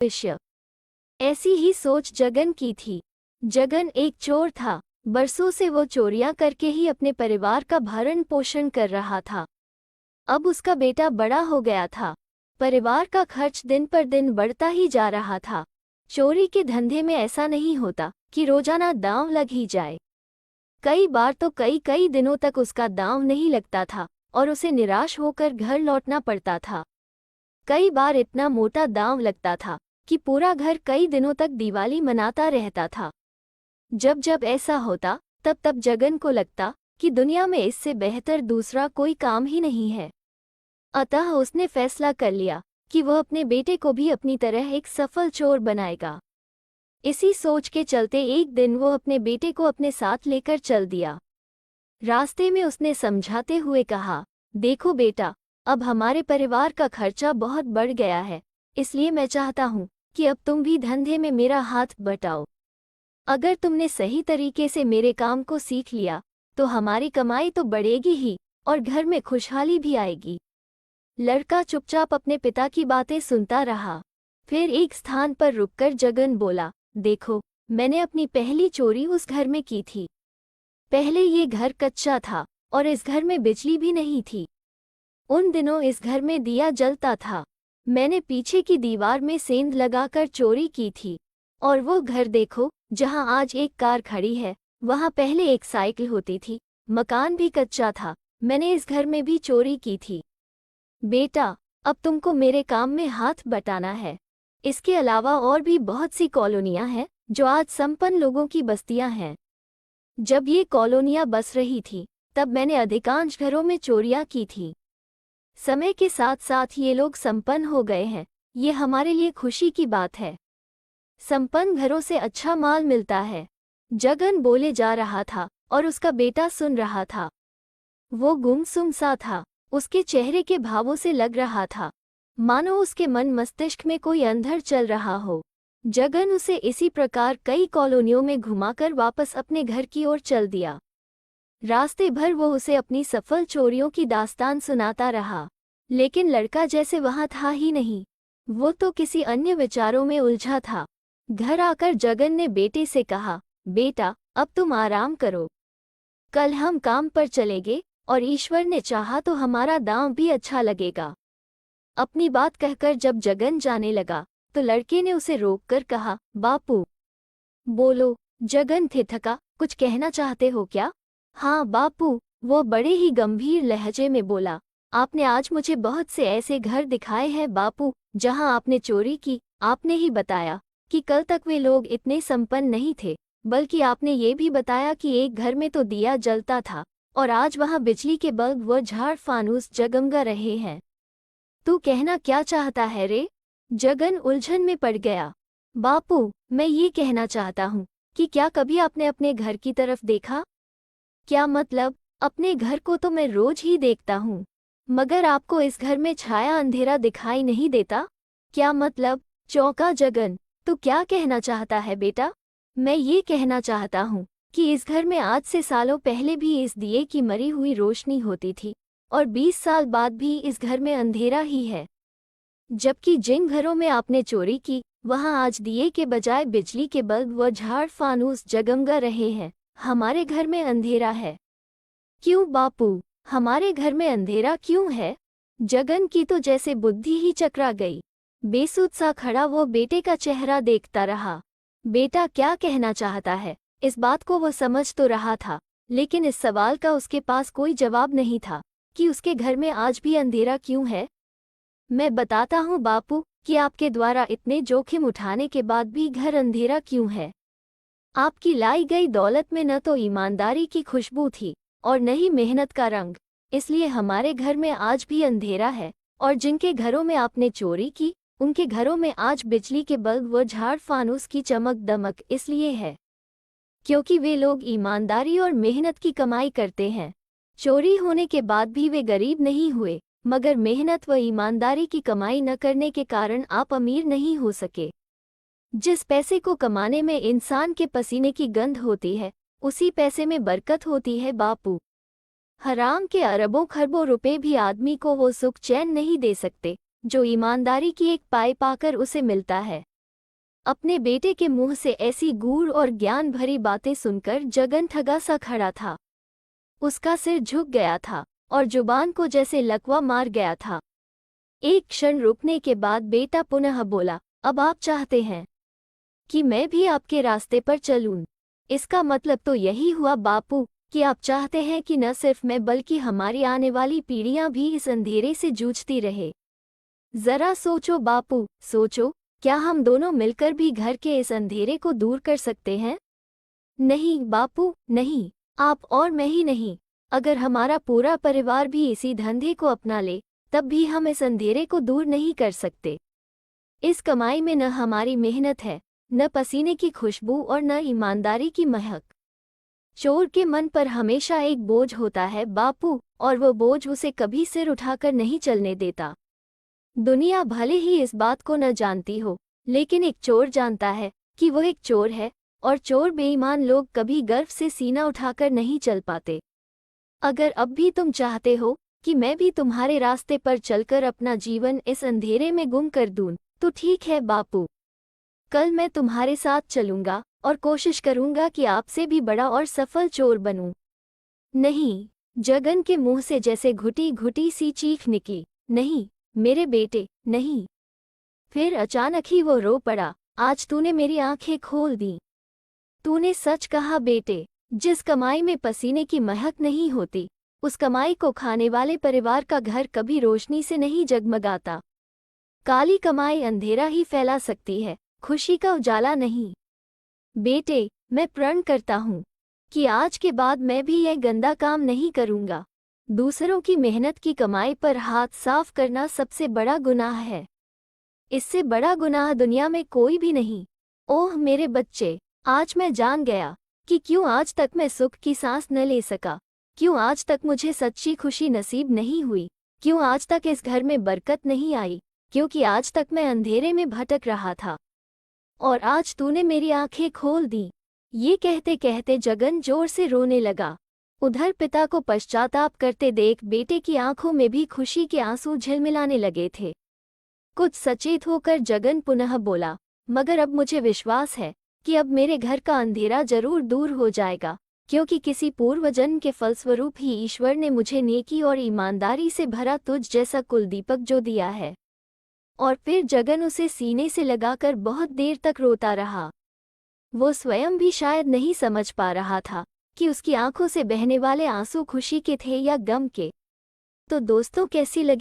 भविष्य। ऐसी ही सोच जगन की थी। जगन एक चोर था। बरसों से वो चोरियां करके ही अपने परिवार का भरण पोषण कर रहा था। अब उसका बेटा बड़ा हो गया था। परिवार का खर्च दिन पर दिन बढ़ता ही जा रहा था। चोरी के धंधे में ऐसा नहीं होता कि रोजाना दांव लग ही जाए। कई बार तो कई दिनों तक उसका दांव नहीं लगता था और उसे निराश होकर घर लौटना पड़ता था। कई बार इतना मोटा दांव लगता था कि पूरा घर कई दिनों तक दिवाली मनाता रहता था। जब जब ऐसा होता तब तब जगन को लगता कि दुनिया में इससे बेहतर दूसरा कोई काम ही नहीं है। अतः उसने फैसला कर लिया कि वह अपने बेटे को भी अपनी तरह एक सफल चोर बनाएगा। इसी सोच के चलते एक दिन वो अपने बेटे को अपने साथ लेकर चल दिया। रास्ते में उसने समझाते हुए कहा, देखो बेटा, अब हमारे परिवार का खर्चा बहुत बढ़ गया है, इसलिए मैं चाहता हूँ कि अब तुम भी धंधे में मेरा हाथ बटाओ। अगर तुमने सही तरीके से मेरे काम को सीख लिया तो हमारी कमाई तो बढ़ेगी ही और घर में खुशहाली भी आएगी। लड़का चुपचाप अपने पिता की बातें सुनता रहा। फिर एक स्थान पर रुककर जगन बोला, देखो, मैंने अपनी पहली चोरी उस घर में की थी। पहले ये घर कच्चा था और इस घर में बिजली भी नहीं थी। उन दिनों इस घर में दिया जलता था। मैंने पीछे की दीवार में सेंध लगाकर चोरी की थी। और वो घर देखो, जहां आज एक कार खड़ी है, वहां पहले एक साइकिल होती थी। मकान भी कच्चा था। मैंने इस घर में भी चोरी की थी। बेटा, अब तुमको मेरे काम में हाथ बटाना है। इसके अलावा और भी बहुत सी कॉलोनियां हैं जो आज संपन्न लोगों की बस्तियां हैं। जब ये कॉलोनियां बस रही थी तब मैंने अधिकांश घरों में चोरियां की थी। समय के साथ साथ ये लोग संपन्न हो गए हैं। ये हमारे लिए खुशी की बात है। संपन्न घरों से अच्छा माल मिलता है। जगन बोले जा रहा था और उसका बेटा सुन रहा था। वो गुमसुम सा था। उसके चेहरे के भावों से लग रहा था मानो उसके मन मस्तिष्क में कोई अंधर चल रहा हो। जगन उसे इसी प्रकार कई कॉलोनियों में घुमाकर वापस अपने घर की ओर चल दिया। रास्ते भर वो उसे अपनी सफल चोरियों की दास्तान सुनाता रहा, लेकिन लड़का जैसे वहां था ही नहीं। वो तो किसी अन्य विचारों में उलझा था। घर आकर जगन ने बेटे से कहा, बेटा, अब तुम आराम करो। कल हम काम पर चलेंगे और ईश्वर ने चाहा तो हमारा दांव भी अच्छा लगेगा। अपनी बात कहकर जब जगन जाने लगा तो लड़के ने उसे रोककर कहा, बापू। बोलो। जगन थिठका, कुछ कहना चाहते हो क्या? हाँ बापू, वो बड़े ही गंभीर लहजे में बोला, आपने आज मुझे बहुत से ऐसे घर दिखाए हैं बापू जहां आपने चोरी की। आपने ही बताया कि कल तक वे लोग इतने संपन्न नहीं थे, बल्कि आपने ये भी बताया कि एक घर में तो दिया जलता था और आज वहां बिजली के बल्ब व झाड़ फानूस जगमगा रहे हैं। तू कहना क्या चाहता है रे? जगन उलझन में पड़ गया। बापू, मैं ये कहना चाहता हूँ कि क्या कभी आपने अपने घर की तरफ देखा? क्या मतलब? अपने घर को तो मैं रोज ही देखता हूँ, मगर आपको इस घर में छाया अंधेरा दिखाई नहीं देता? क्या मतलब? चौंका जगन। तू क्या कहना चाहता है बेटा? मैं ये कहना चाहता हूँ कि इस घर में आज से सालों पहले भी इस दिए की मरी हुई रोशनी होती थी और 20 साल बाद भी इस घर में अंधेरा ही है। जबकि जिन घरों में आपने चोरी की वहां आज दिए के बजाय बिजली के बल्ब व झाड़ फानूस जगमगा रहे हैं। हमारे घर में अंधेरा है। क्यों बापू, हमारे घर में अंधेरा क्यों है? जगन की तो जैसे बुद्धि ही चकरा गई। बेसुध सा खड़ा वो बेटे का चेहरा देखता रहा। बेटा क्या कहना चाहता है, इस बात को वो समझ तो रहा था, लेकिन इस सवाल का उसके पास कोई जवाब नहीं था कि उसके घर में आज भी अंधेरा क्यों है। मैं बताता हूँ बापू कि आपके द्वारा इतने जोखिम उठाने के बाद भी घर अंधेरा क्यों है। आपकी लाई गई दौलत में न तो ईमानदारी की खुशबू थी और न ही मेहनत का रंग, इसलिए हमारे घर में आज भी अंधेरा है। और जिनके घरों में आपने चोरी की उनके घरों में आज बिजली के बल्ब व झाड़ फानूस की चमक दमक इसलिए है क्योंकि वे लोग ईमानदारी और मेहनत की कमाई करते हैं। चोरी होने के बाद भी वे गरीब नहीं हुए, मगर मेहनत व ईमानदारी की कमाई न करने के कारण आप अमीर नहीं हो सके। जिस पैसे को कमाने में इंसान के पसीने की गंध होती है, उसी पैसे में बरकत होती है बापू। हराम के अरबों खरबों रुपए भी आदमी को वो सुख चैन नहीं दे सकते जो ईमानदारी की एक पाई पाकर उसे मिलता है। अपने बेटे के मुंह से ऐसी गूढ़ और ज्ञान भरी बातें सुनकर जगन ठगा सा खड़ा था। उसका सिर झुक गया था और जुबान को जैसे लकवा मार गया था। एक क्षण रुकने के बाद बेटा पुनः बोला, अब आप चाहते हैं कि मैं भी आपके रास्ते पर चलूं? इसका मतलब तो यही हुआ बापू कि आप चाहते हैं कि न सिर्फ मैं बल्कि हमारी आने वाली पीढ़ियां भी इस अंधेरे से जूझती रहे। जरा सोचो बापू, सोचो, क्या हम दोनों मिलकर भी घर के इस अंधेरे को दूर कर सकते हैं? नहीं बापू, नहीं, आप और मैं ही नहीं, अगर हमारा पूरा परिवार भी इसी धंधे को अपना ले तब भी हम इस अंधेरे को दूर नहीं कर सकते। इस कमाई में न हमारी मेहनत है, न पसीने की खुशबू और न ईमानदारी की महक। चोर के मन पर हमेशा एक बोझ होता है बापू, और वो बोझ उसे कभी सिर उठाकर नहीं चलने देता। दुनिया भले ही इस बात को न जानती हो, लेकिन एक चोर जानता है कि वो एक चोर है, और चोर बेईमान लोग कभी गर्व से सीना उठाकर नहीं चल पाते। अगर अब भी तुम चाहते हो कि मैं भी तुम्हारे रास्ते पर चलकर अपना जीवन इस अंधेरे में गुम कर दूं, तो ठीक है बापू, कल मैं तुम्हारे साथ चलूंगा और कोशिश करूंगा कि आपसे भी बड़ा और सफल चोर बनूं। नहीं, जगन के मुंह से जैसे घुटी घुटी सी चीख निकली, नहीं मेरे बेटे, नहीं। फिर अचानक ही वो रो पड़ा, आज तूने मेरी आंखें खोल दी। तूने सच कहा बेटे, जिस कमाई में पसीने की महक नहीं होती, उस कमाई को खाने वाले परिवार का घर कभी रोशनी से नहीं जगमगाता। काली कमाई अंधेरा ही फैला सकती है, खुशी का उजाला नहीं। बेटे, मैं प्रण करता हूँ कि आज के बाद मैं भी यह गंदा काम नहीं करूँगा। दूसरों की मेहनत की कमाई पर हाथ साफ करना सबसे बड़ा गुनाह है। इससे बड़ा गुनाह दुनिया में कोई भी नहीं। ओह मेरे बच्चे, आज मैं जान गया कि क्यों आज तक मैं सुख की सांस न ले सका, क्यों आज तक मुझे सच्ची खुशी नसीब नहीं हुई, क्यों आज तक इस घर में बरकत नहीं आई, क्योंकि आज तक मैं अंधेरे में भटक रहा था। और आज तूने मेरी आंखें खोल दी। ये कहते कहते जगन जोर से रोने लगा। उधर पिता को पश्चाताप करते देख बेटे की आंखों में भी खुशी के आंसू झिलमिलाने लगे थे। कुछ सचेत होकर जगन पुनः बोला, मगर अब मुझे विश्वास है कि अब मेरे घर का अंधेरा जरूर दूर हो जाएगा, क्योंकि किसी पूर्वजन्म के फलस्वरूप ही ईश्वर ने मुझे नेकी और ईमानदारी से भरा तुझ जैसा कुलदीपक जो दिया है। और फिर जगन उसे सीने से लगाकर बहुत देर तक रोता रहा। वो स्वयं भी शायद नहीं समझ पा रहा था कि उसकी आंखों से बहने वाले आंसू खुशी के थे या गम के। तो दोस्तों, कैसी लगी